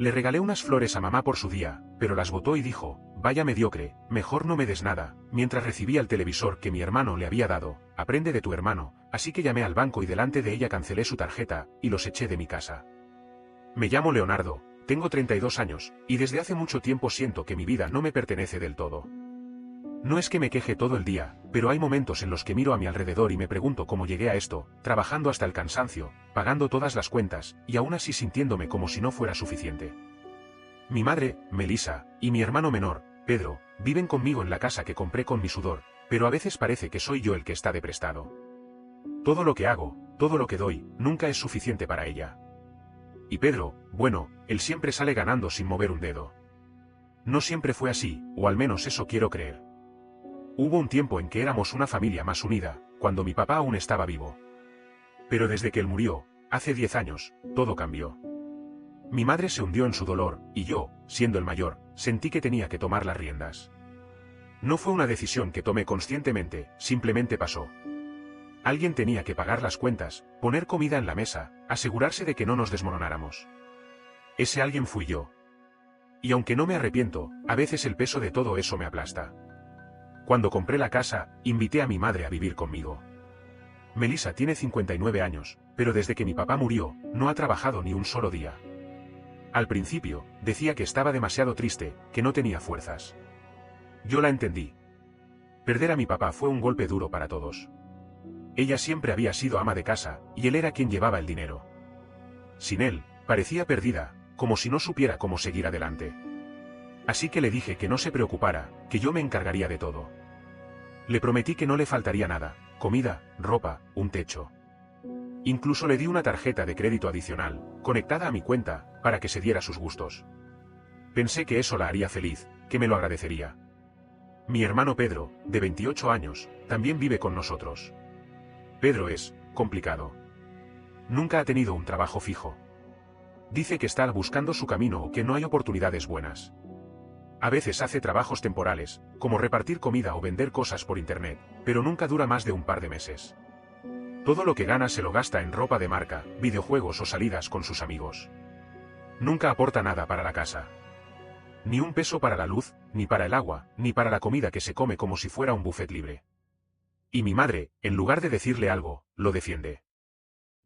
Le regalé unas flores a mamá por su día, pero las botó y dijo, vaya mediocre, mejor no me des nada, mientras recibía el televisor que mi hermano le había dado. Aprende de tu hermano, así que llamé al banco y delante de ella cancelé su tarjeta, y los eché de mi casa. Me llamo Leonardo, tengo 32 años, y desde hace mucho tiempo siento que mi vida no me pertenece del todo. No es que me queje todo el día, pero hay momentos en los que miro a mi alrededor y me pregunto cómo llegué a esto, trabajando hasta el cansancio, pagando todas las cuentas, y aún así sintiéndome como si no fuera suficiente. Mi madre, Melissa, y mi hermano menor, Pedro, viven conmigo en la casa que compré con mi sudor, pero a veces parece que soy yo el que está de prestado. Todo lo que hago, todo lo que doy, nunca es suficiente para ella. Y Pedro, bueno, él siempre sale ganando sin mover un dedo. No siempre fue así, o al menos eso quiero creer. Hubo un tiempo en que éramos una familia más unida, cuando mi papá aún estaba vivo. Pero desde que él murió, hace 10 años, todo cambió. Mi madre se hundió en su dolor, y yo, siendo el mayor, sentí que tenía que tomar las riendas. No fue una decisión que tomé conscientemente, simplemente pasó. Alguien tenía que pagar las cuentas, poner comida en la mesa, asegurarse de que no nos desmoronáramos. Ese alguien fui yo. Y aunque no me arrepiento, a veces el peso de todo eso me aplasta. Cuando compré la casa, invité a mi madre a vivir conmigo. Melissa tiene 59 años, pero desde que mi papá murió, no ha trabajado ni un solo día. Al principio, decía que estaba demasiado triste, que no tenía fuerzas. Yo la entendí. Perder a mi papá fue un golpe duro para todos. Ella siempre había sido ama de casa, y él era quien llevaba el dinero. Sin él, parecía perdida, como si no supiera cómo seguir adelante. Así que le dije que no se preocupara, que yo me encargaría de todo. Le prometí que no le faltaría nada, comida, ropa, un techo. Incluso le di una tarjeta de crédito adicional, conectada a mi cuenta, para que se diera sus gustos. Pensé que eso la haría feliz, que me lo agradecería. Mi hermano Pedro, de 28 años, también vive con nosotros. Pedro es complicado. Nunca ha tenido un trabajo fijo. Dice que está buscando su camino o que no hay oportunidades buenas. A veces hace trabajos temporales, como repartir comida o vender cosas por internet, pero nunca dura más de un par de meses. Todo lo que gana se lo gasta en ropa de marca, videojuegos o salidas con sus amigos. Nunca aporta nada para la casa. Ni un peso para la luz, ni para el agua, ni para la comida que se come como si fuera un buffet libre. Y mi madre, en lugar de decirle algo, lo defiende.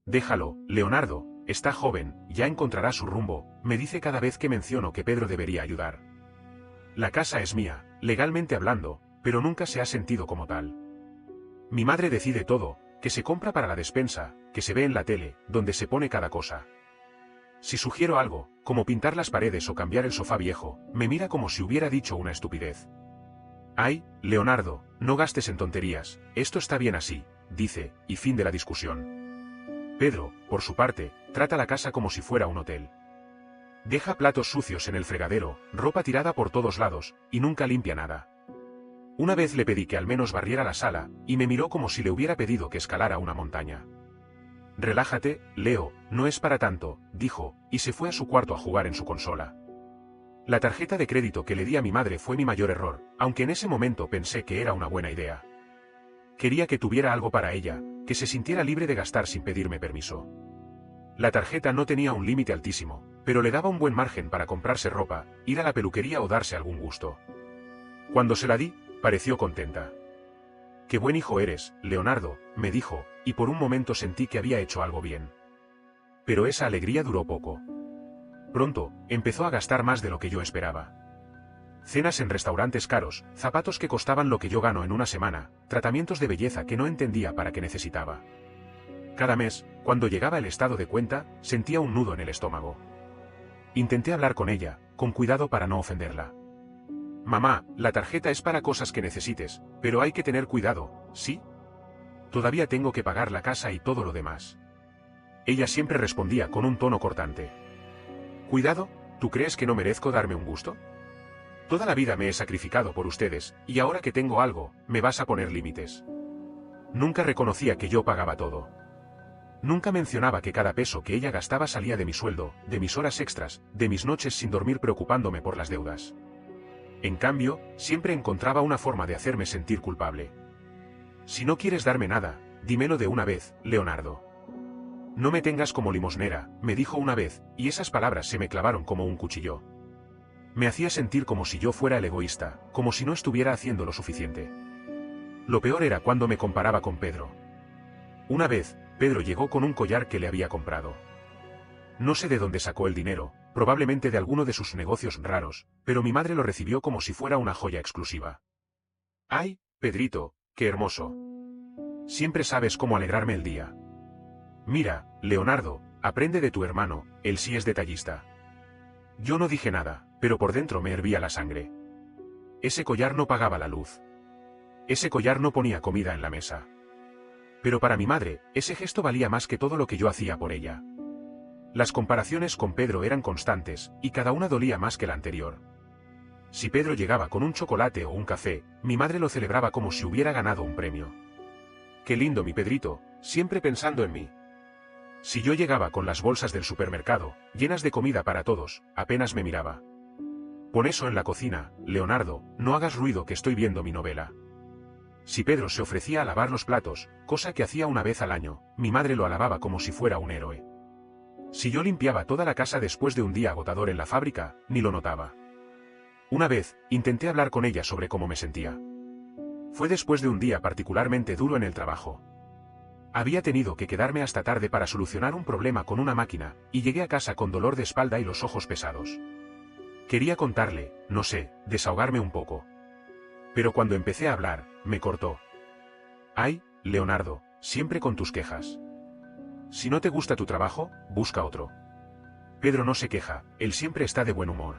Déjalo, Leonardo, está joven, ya encontrará su rumbo, me dice cada vez que menciono que Pedro debería ayudar. La casa es mía, legalmente hablando, pero nunca se ha sentido como tal. Mi madre decide todo, que se compra para la despensa, que se ve en la tele, donde se pone cada cosa. Si sugiero algo, como pintar las paredes o cambiar el sofá viejo, me mira como si hubiera dicho una estupidez. Ay, Leonardo, no gastes en tonterías, esto está bien así, dice, y fin de la discusión. Pedro, por su parte, trata la casa como si fuera un hotel. Deja platos sucios en el fregadero, ropa tirada por todos lados, y nunca limpia nada. Una vez le pedí que al menos barriera la sala, y me miró como si le hubiera pedido que escalara una montaña. Relájate, Leo, no es para tanto, dijo, y se fue a su cuarto a jugar en su consola. La tarjeta de crédito que le di a mi madre fue mi mayor error, aunque en ese momento pensé que era una buena idea. Quería que tuviera algo para ella, que se sintiera libre de gastar sin pedirme permiso. La tarjeta no tenía un límite altísimo, pero le daba un buen margen para comprarse ropa, ir a la peluquería o darse algún gusto. Cuando se la di, pareció contenta. «Qué buen hijo eres, Leonardo», me dijo, y por un momento sentí que había hecho algo bien. Pero esa alegría duró poco. Pronto, empezó a gastar más de lo que yo esperaba. Cenas en restaurantes caros, zapatos que costaban lo que yo gano en una semana, tratamientos de belleza que no entendía para qué necesitaba. Cada mes, cuando llegaba el estado de cuenta, sentía un nudo en el estómago. Intenté hablar con ella, con cuidado para no ofenderla. «Mamá, la tarjeta es para cosas que necesites, pero hay que tener cuidado, ¿sí? Todavía tengo que pagar la casa y todo lo demás». Ella siempre respondía con un tono cortante. «¿Cuidado? ¿Tú crees que no merezco darme un gusto? Toda la vida me he sacrificado por ustedes, y ahora que tengo algo, me vas a poner límites». Nunca reconocía que yo pagaba todo. Nunca mencionaba que cada peso que ella gastaba salía de mi sueldo, de mis horas extras, de mis noches sin dormir preocupándome por las deudas. En cambio, siempre encontraba una forma de hacerme sentir culpable. «Si no quieres darme nada, dímelo de una vez, Leonardo». No me tengas como limosnera, me dijo una vez, y esas palabras se me clavaron como un cuchillo. Me hacía sentir como si yo fuera el egoísta, como si no estuviera haciendo lo suficiente. Lo peor era cuando me comparaba con Pedro. Una vez, Pedro llegó con un collar que le había comprado. No sé de dónde sacó el dinero, probablemente de alguno de sus negocios raros, pero mi madre lo recibió como si fuera una joya exclusiva. ¡Ay, Pedrito, qué hermoso! Siempre sabes cómo alegrarme el día. Mira, Leonardo, aprende de tu hermano, él sí es detallista. Yo no dije nada, pero por dentro me hervía la sangre. Ese collar no pagaba la luz. Ese collar no ponía comida en la mesa. Pero para mi madre, ese gesto valía más que todo lo que yo hacía por ella. Las comparaciones con Pedro eran constantes, y cada una dolía más que la anterior. Si Pedro llegaba con un chocolate o un café, mi madre lo celebraba como si hubiera ganado un premio. Qué lindo mi Pedrito, siempre pensando en mí. Si yo llegaba con las bolsas del supermercado, llenas de comida para todos, apenas me miraba. Pon eso en la cocina, Leonardo, no hagas ruido que estoy viendo mi novela. Si Pedro se ofrecía a lavar los platos, cosa que hacía una vez al año, mi madre lo alababa como si fuera un héroe. Si yo limpiaba toda la casa después de un día agotador en la fábrica, ni lo notaba. Una vez, intenté hablar con ella sobre cómo me sentía. Fue después de un día particularmente duro en el trabajo. Había tenido que quedarme hasta tarde para solucionar un problema con una máquina, y llegué a casa con dolor de espalda y los ojos pesados. Quería contarle, no sé, desahogarme un poco. Pero cuando empecé a hablar, me cortó. Ay, Leonardo, siempre con tus quejas. Si no te gusta tu trabajo, busca otro. Pedro no se queja, él siempre está de buen humor.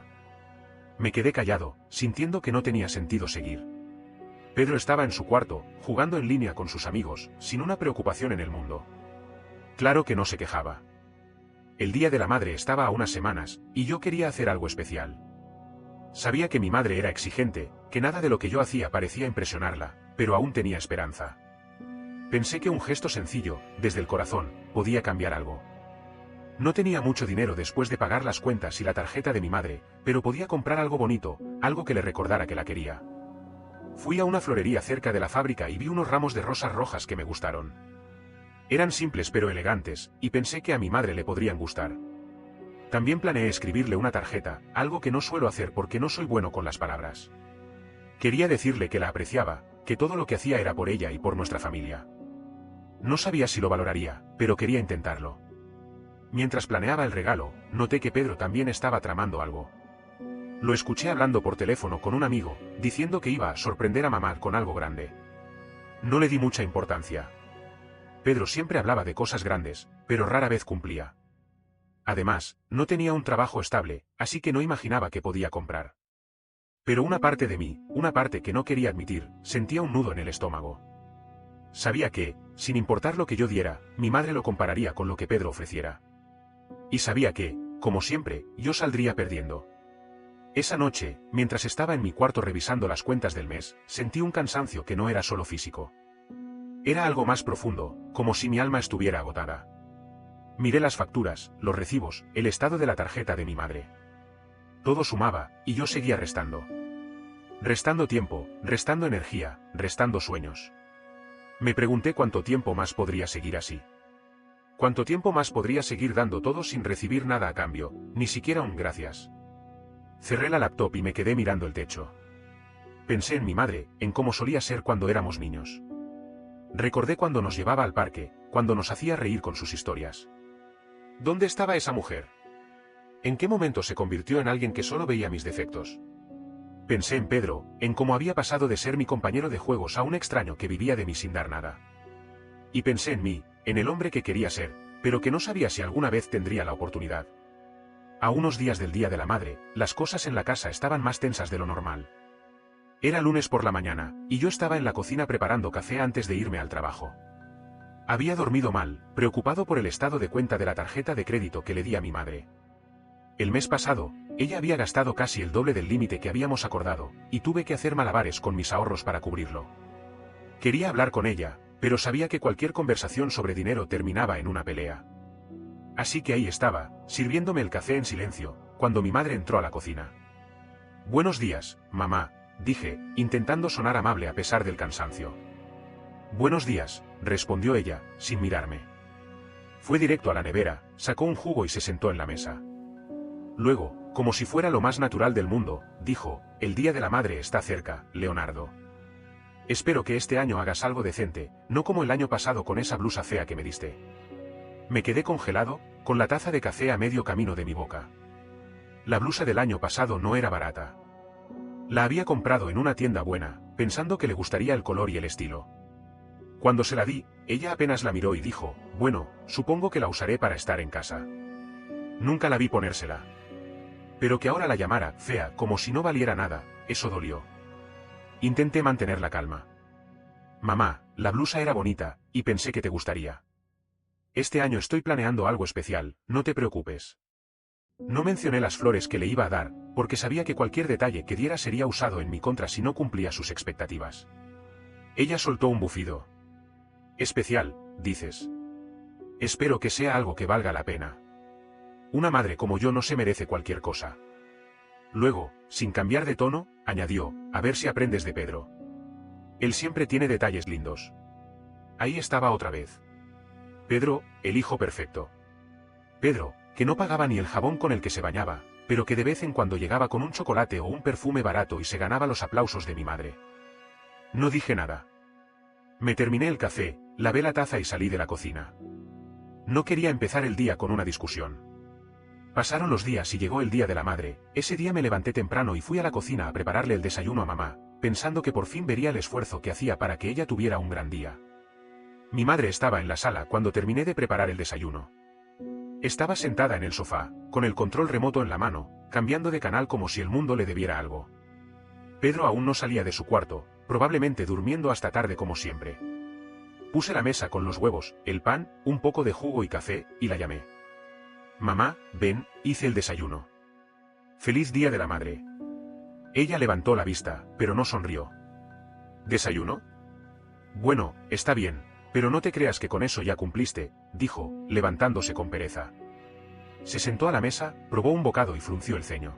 Me quedé callado, sintiendo que no tenía sentido seguir. Pedro estaba en su cuarto, jugando en línea con sus amigos, sin una preocupación en el mundo. Claro que no se quejaba. El Día de la Madre estaba a unas semanas, y yo quería hacer algo especial. Sabía que mi madre era exigente, que nada de lo que yo hacía parecía impresionarla, pero aún tenía esperanza. Pensé que un gesto sencillo, desde el corazón, podía cambiar algo. No tenía mucho dinero después de pagar las cuentas y la tarjeta de mi madre, pero podía comprar algo bonito, algo que le recordara que la quería. Fui a una florería cerca de la fábrica y vi unos ramos de rosas rojas que me gustaron. Eran simples pero elegantes, y pensé que a mi madre le podrían gustar. También planeé escribirle una tarjeta, algo que no suelo hacer porque no soy bueno con las palabras. Quería decirle que la apreciaba, que todo lo que hacía era por ella y por nuestra familia. No sabía si lo valoraría, pero quería intentarlo. Mientras planeaba el regalo, noté que Pedro también estaba tramando algo. Lo escuché hablando por teléfono con un amigo, diciendo que iba a sorprender a mamá con algo grande. No le di mucha importancia. Pedro siempre hablaba de cosas grandes, pero rara vez cumplía. Además, no tenía un trabajo estable, así que no imaginaba que podía comprar. Pero una parte de mí, una parte que no quería admitir, sentía un nudo en el estómago. Sabía que, sin importar lo que yo diera, mi madre lo compararía con lo que Pedro ofreciera. Y sabía que, como siempre, yo saldría perdiendo. Esa noche, mientras estaba en mi cuarto revisando las cuentas del mes, sentí un cansancio que no era solo físico. Era algo más profundo, como si mi alma estuviera agotada. Miré las facturas, los recibos, el estado de la tarjeta de mi madre. Todo sumaba, y yo seguía restando. Restando tiempo, restando energía, restando sueños. Me pregunté cuánto tiempo más podría seguir así. ¿Cuánto tiempo más podría seguir dando todo sin recibir nada a cambio, ni siquiera un gracias? Cerré la laptop y me quedé mirando el techo. Pensé en mi madre, en cómo solía ser cuando éramos niños. Recordé cuando nos llevaba al parque, cuando nos hacía reír con sus historias. ¿Dónde estaba esa mujer? ¿En qué momento se convirtió en alguien que solo veía mis defectos? Pensé en Pedro, en cómo había pasado de ser mi compañero de juegos a un extraño que vivía de mí sin dar nada. Y pensé en mí, en el hombre que quería ser, pero que no sabía si alguna vez tendría la oportunidad. A unos días del Día de la Madre, las cosas en la casa estaban más tensas de lo normal. Era lunes por la mañana, y yo estaba en la cocina preparando café antes de irme al trabajo. Había dormido mal, preocupado por el estado de cuenta de la tarjeta de crédito que le di a mi madre. El mes pasado, ella había gastado casi el doble del límite que habíamos acordado, y tuve que hacer malabares con mis ahorros para cubrirlo. Quería hablar con ella, pero sabía que cualquier conversación sobre dinero terminaba en una pelea. Así que ahí estaba, sirviéndome el café en silencio, cuando mi madre entró a la cocina. «Buenos días, mamá», dije, intentando sonar amable a pesar del cansancio. «Buenos días», respondió ella, sin mirarme. Fue directo a la nevera, sacó un jugo y se sentó en la mesa. Luego, como si fuera lo más natural del mundo, dijo: el Día de la Madre está cerca, Leonardo. Espero que este año hagas algo decente, no como el año pasado con esa blusa fea que me diste. Me quedé congelado, con la taza de café a medio camino de mi boca. La blusa del año pasado no era barata. La había comprado en una tienda buena, pensando que le gustaría el color y el estilo. Cuando se la di, ella apenas la miró y dijo: bueno, supongo que la usaré para estar en casa. Nunca la vi ponérsela. Pero que ahora la llamara fea como si no valiera nada, eso dolió. Intenté mantener la calma. Mamá, la blusa era bonita, y pensé que te gustaría. Este año estoy planeando algo especial, no te preocupes. No mencioné las flores que le iba a dar, porque sabía que cualquier detalle que diera sería usado en mi contra si no cumplía sus expectativas. Ella soltó un bufido. Especial, dices. Espero que sea algo que valga la pena. Una madre como yo no se merece cualquier cosa. Luego, sin cambiar de tono, añadió: a ver si aprendes de Pedro. Él siempre tiene detalles lindos. Ahí estaba otra vez. Pedro, el hijo perfecto. Pedro, que no pagaba ni el jabón con el que se bañaba, pero que de vez en cuando llegaba con un chocolate o un perfume barato y se ganaba los aplausos de mi madre. No dije nada. Me terminé el café, lavé la taza y salí de la cocina. No quería empezar el día con una discusión. Pasaron los días y llegó el Día de la Madre. Ese día me levanté temprano y fui a la cocina a prepararle el desayuno a mamá, pensando que por fin vería el esfuerzo que hacía para que ella tuviera un gran día. Mi madre estaba en la sala cuando terminé de preparar el desayuno. Estaba sentada en el sofá, con el control remoto en la mano, cambiando de canal como si el mundo le debiera algo. Pedro aún no salía de su cuarto, probablemente durmiendo hasta tarde como siempre. Puse la mesa con los huevos, el pan, un poco de jugo y café, y la llamé. Mamá, ven, hice el desayuno. Feliz Día de la Madre. Ella levantó la vista, pero no sonrió. ¿Desayuno? Bueno, está bien, pero no te creas que con eso ya cumpliste, dijo, levantándose con pereza. Se sentó a la mesa, probó un bocado y frunció el ceño.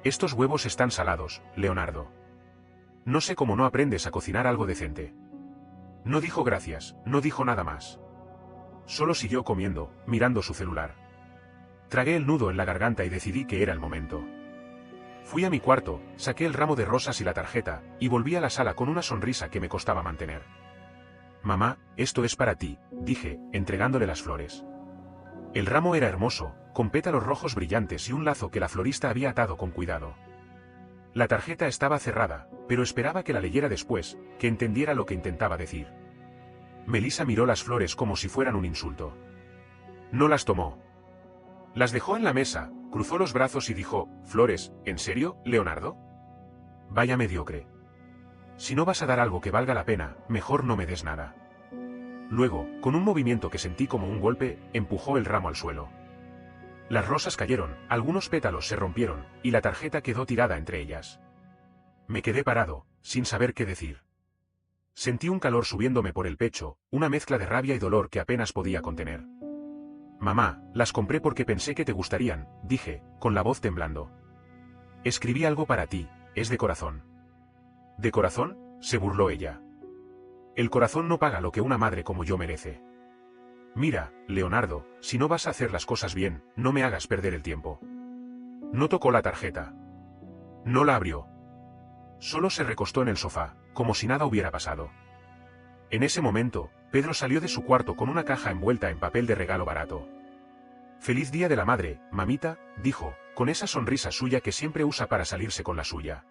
Estos huevos están salados, Leonardo. No sé cómo no aprendes a cocinar algo decente. No dijo gracias, no dijo nada más. Solo siguió comiendo, mirando su celular. Tragué el nudo en la garganta y decidí que era el momento. Fui a mi cuarto, saqué el ramo de rosas y la tarjeta, y volví a la sala con una sonrisa que me costaba mantener. Mamá, esto es para ti, dije, entregándole las flores. El ramo era hermoso, con pétalos rojos brillantes y un lazo que la florista había atado con cuidado. La tarjeta estaba cerrada, pero esperaba que la leyera después, que entendiera lo que intentaba decir. Melissa miró las flores como si fueran un insulto. No las tomó. Las dejó en la mesa, cruzó los brazos y dijo: ¿Flores, en serio, Leonardo? Vaya mediocre. Si no vas a dar algo que valga la pena, mejor no me des nada. Luego, con un movimiento que sentí como un golpe, empujó el ramo al suelo. Las rosas cayeron, algunos pétalos se rompieron, y la tarjeta quedó tirada entre ellas. Me quedé parado, sin saber qué decir. Sentí un calor subiéndome por el pecho, una mezcla de rabia y dolor que apenas podía contener. Mamá, las compré porque pensé que te gustarían, dije, con la voz temblando. Escribí algo para ti, es de corazón. ¿De corazón?, se burló ella. El corazón no paga lo que una madre como yo merece. Mira, Leonardo, si no vas a hacer las cosas bien, no me hagas perder el tiempo. No tocó la tarjeta. No la abrió. Solo se recostó en el sofá, como si nada hubiera pasado. En ese momento, Pedro salió de su cuarto con una caja envuelta en papel de regalo barato. Feliz Día de la Madre, mamita, dijo, con esa sonrisa suya que siempre usa para salirse con la suya.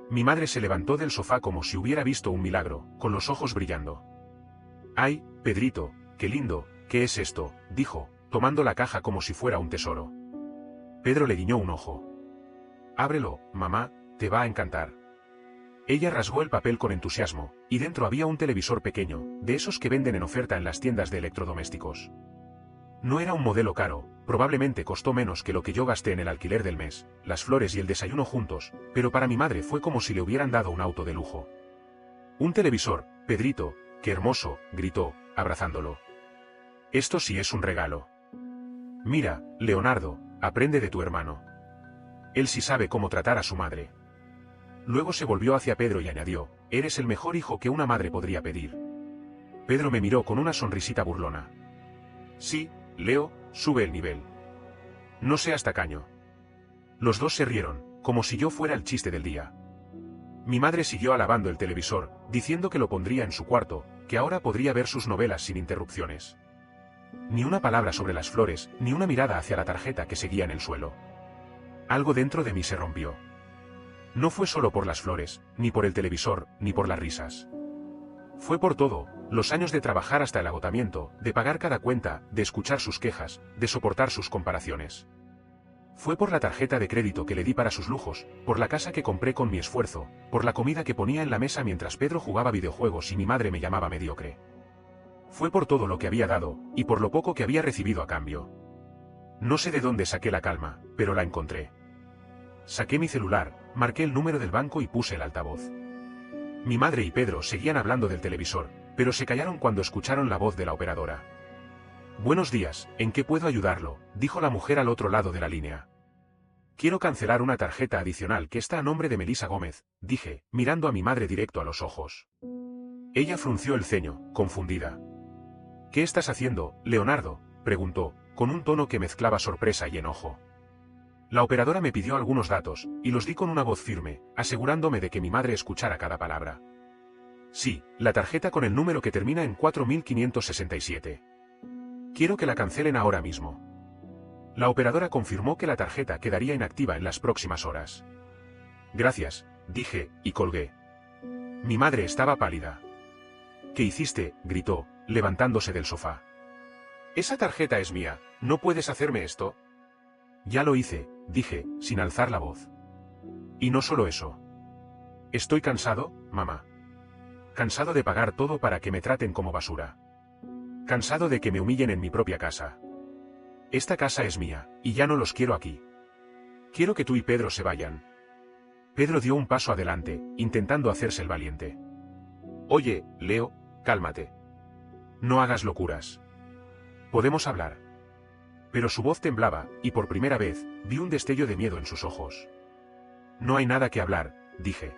Mi madre se levantó del sofá como si hubiera visto un milagro, con los ojos brillando. ¡Ay, Pedrito, qué lindo, qué es esto!, dijo, tomando la caja como si fuera un tesoro. Pedro le guiñó un ojo. Ábrelo, mamá, te va a encantar. Ella rasgó el papel con entusiasmo, y dentro había un televisor pequeño, de esos que venden en oferta en las tiendas de electrodomésticos. No era un modelo caro, probablemente costó menos que lo que yo gasté en el alquiler del mes, las flores y el desayuno juntos, pero para mi madre fue como si le hubieran dado un auto de lujo. Un televisor, Pedrito, qué hermoso, gritó, abrazándolo. Esto sí es un regalo. Mira, Leonardo, aprende de tu hermano. Él sí sabe cómo tratar a su madre. Luego se volvió hacia Pedro y añadió: eres el mejor hijo que una madre podría pedir. Pedro me miró con una sonrisita burlona. Sí, Leo, sube el nivel. No seas tacaño. Los dos se rieron, como si yo fuera el chiste del día. Mi madre siguió alabando el televisor, diciendo que lo pondría en su cuarto, que ahora podría ver sus novelas sin interrupciones. Ni una palabra sobre las flores, ni una mirada hacia la tarjeta que seguía en el suelo. Algo dentro de mí se rompió. No fue solo por las flores, ni por el televisor, ni por las risas. Fue por todo, los años de trabajar hasta el agotamiento, de pagar cada cuenta, de escuchar sus quejas, de soportar sus comparaciones. Fue por la tarjeta de crédito que le di para sus lujos, por la casa que compré con mi esfuerzo, por la comida que ponía en la mesa mientras Pedro jugaba videojuegos y mi madre me llamaba mediocre. Fue por todo lo que había dado, y por lo poco que había recibido a cambio. No sé de dónde saqué la calma, pero la encontré. Saqué mi celular, marqué el número del banco y puse el altavoz. Mi madre y Pedro seguían hablando del televisor, pero se callaron cuando escucharon la voz de la operadora. «Buenos días, ¿en qué puedo ayudarlo?», dijo la mujer al otro lado de la línea. «Quiero cancelar una tarjeta adicional que está a nombre de Melissa Gómez», dije, mirando a mi madre directo a los ojos. Ella frunció el ceño, confundida. «¿Qué estás haciendo, Leonardo?», preguntó, con un tono que mezclaba sorpresa y enojo. La operadora me pidió algunos datos, y los di con una voz firme, asegurándome de que mi madre escuchara cada palabra. «Sí, la tarjeta con el número que termina en 4567. Quiero que la cancelen ahora mismo». La operadora confirmó que la tarjeta quedaría inactiva en las próximas horas. «Gracias», dije, y colgué. Mi madre estaba pálida. «¿Qué hiciste?», gritó, levantándose del sofá. «Esa tarjeta es mía, ¿no puedes hacerme esto?». «Ya lo hice», dije, sin alzar la voz. «Y no solo eso. Estoy cansado, mamá. Cansado de pagar todo para que me traten como basura. Cansado de que me humillen en mi propia casa. Esta casa es mía, y ya no los quiero aquí. Quiero que tú y Pedro se vayan». Pedro dio un paso adelante, intentando hacerse el valiente. «Oye, Leo, cálmate. No hagas locuras. Podemos hablar». Pero su voz temblaba, y por primera vez, vi un destello de miedo en sus ojos. «No hay nada que hablar», dije.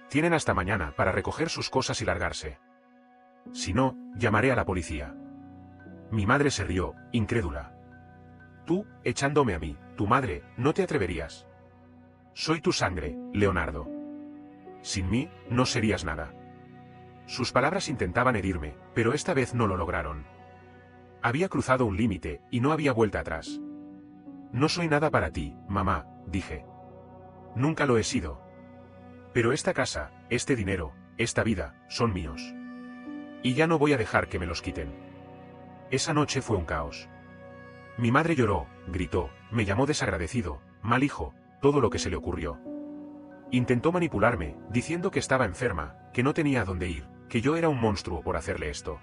«Tienen hasta mañana para recoger sus cosas y largarse. Si no, llamaré a la policía». Mi madre se rió, incrédula. «Tú, echándome a mí, tu madre, no te atreverías. Soy tu sangre, Leonardo. Sin mí, no serías nada». Sus palabras intentaban herirme, pero esta vez no lo lograron. Había cruzado un límite, y no había vuelta atrás. «No soy nada para ti, mamá», dije. «Nunca lo he sido. Pero esta casa, este dinero, esta vida, son míos. Y ya no voy a dejar que me los quiten». Esa noche fue un caos. Mi madre lloró, gritó, me llamó desagradecido, mal hijo, todo lo que se le ocurrió. Intentó manipularme, diciendo que estaba enferma, que no tenía a dónde ir, que yo era un monstruo por hacerle esto.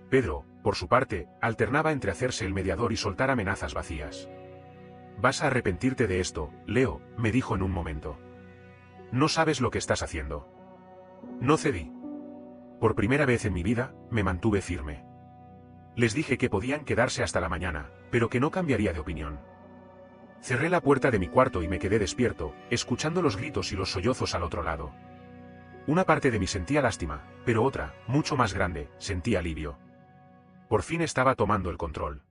Pedro, por su parte, alternaba entre hacerse el mediador y soltar amenazas vacías. «Vas a arrepentirte de esto, Leo», me dijo en un momento. «No sabes lo que estás haciendo». No cedí. Por primera vez en mi vida, me mantuve firme. Les dije que podían quedarse hasta la mañana, pero que no cambiaría de opinión. Cerré la puerta de mi cuarto y me quedé despierto, escuchando los gritos y los sollozos al otro lado. Una parte de mí sentía lástima, pero otra, mucho más grande, sentía alivio. Por fin estaba tomando el control.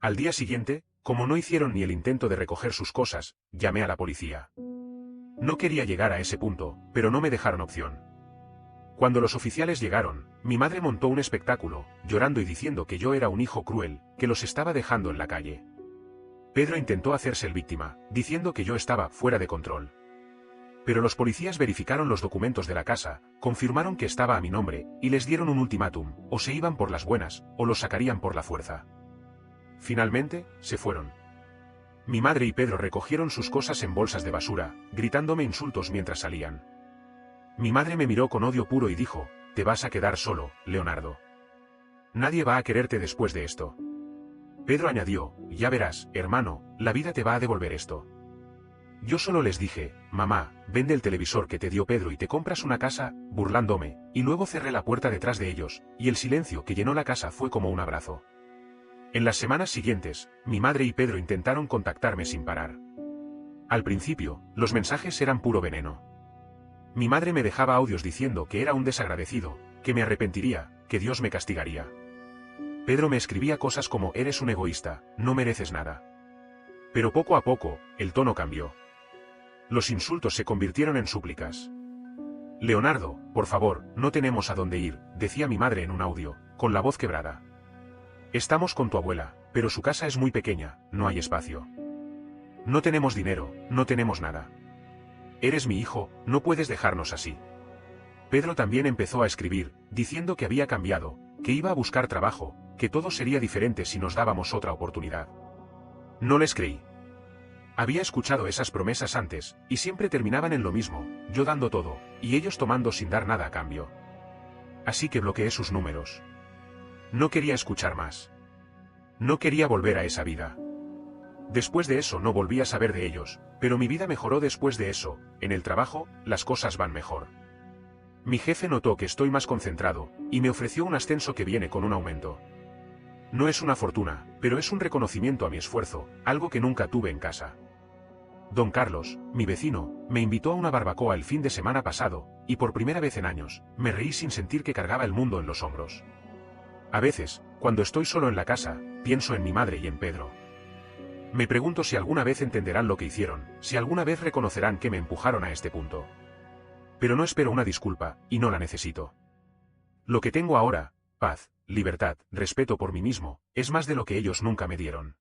Al día siguiente, como no hicieron ni el intento de recoger sus cosas, llamé a la policía. No quería llegar a ese punto, pero no me dejaron opción. Cuando los oficiales llegaron, mi madre montó un espectáculo, llorando y diciendo que yo era un hijo cruel, que los estaba dejando en la calle. Pedro intentó hacerse el víctima, diciendo que yo estaba fuera de control. Pero los policías verificaron los documentos de la casa, confirmaron que estaba a mi nombre, y les dieron un ultimátum, o se iban por las buenas, o los sacarían por la fuerza. Finalmente, se fueron. Mi madre y Pedro recogieron sus cosas en bolsas de basura, gritándome insultos mientras salían. Mi madre me miró con odio puro y dijo: «Te vas a quedar solo, Leonardo. Nadie va a quererte después de esto». Pedro añadió: «Ya verás, hermano, la vida te va a devolver esto». Yo solo les dije: «Mamá, vende el televisor que te dio Pedro y te compras una casa», burlándome, y luego cerré la puerta detrás de ellos, y el silencio que llenó la casa fue como un abrazo. En las semanas siguientes, mi madre y Pedro intentaron contactarme sin parar. Al principio, los mensajes eran puro veneno. Mi madre me dejaba audios diciendo que era un desagradecido, que me arrepentiría, que Dios me castigaría. Pedro me escribía cosas como eres un egoísta, no mereces nada. Pero poco a poco, el tono cambió. Los insultos se convirtieron en súplicas. Leonardo, por favor, no tenemos a dónde ir, decía mi madre en un audio, con la voz quebrada. Estamos con tu abuela, pero su casa es muy pequeña, no hay espacio. No tenemos dinero, no tenemos nada. Eres mi hijo, no puedes dejarnos así. Pedro también empezó a escribir, diciendo que había cambiado, que iba a buscar trabajo, que todo sería diferente si nos dábamos otra oportunidad. No les creí. Había escuchado esas promesas antes, y siempre terminaban en lo mismo, yo dando todo, y ellos tomando sin dar nada a cambio. Así que bloqueé sus números. No quería escuchar más. No quería volver a esa vida. Después de eso no volví a saber de ellos, pero mi vida mejoró después de eso, en el trabajo, las cosas van mejor. Mi jefe notó que estoy más concentrado, y me ofreció un ascenso que viene con un aumento. No es una fortuna, pero es un reconocimiento a mi esfuerzo, algo que nunca tuve en casa. Don Carlos, mi vecino, me invitó a una barbacoa el fin de semana pasado, y por primera vez en años, me reí sin sentir que cargaba el mundo en los hombros. A veces, cuando estoy solo en la casa, pienso en mi madre y en Pedro. Me pregunto si alguna vez entenderán lo que hicieron, si alguna vez reconocerán que me empujaron a este punto. Pero no espero una disculpa, y no la necesito. Lo que tengo ahora, paz, libertad, respeto por mí mismo, es más de lo que ellos nunca me dieron.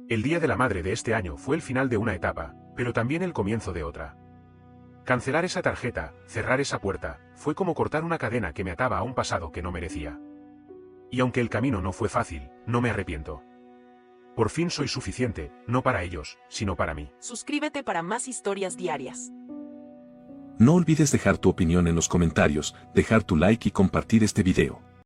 El Día de la Madre de este año fue el final de una etapa, pero también el comienzo de otra. Cancelar esa tarjeta, cerrar esa puerta, fue como cortar una cadena que me ataba a un pasado que no merecía. Y aunque el camino no fue fácil, no me arrepiento. Por fin soy suficiente, no para ellos, sino para mí. Suscríbete para más historias diarias. No olvides dejar tu opinión en los comentarios, dejar tu like y compartir este video.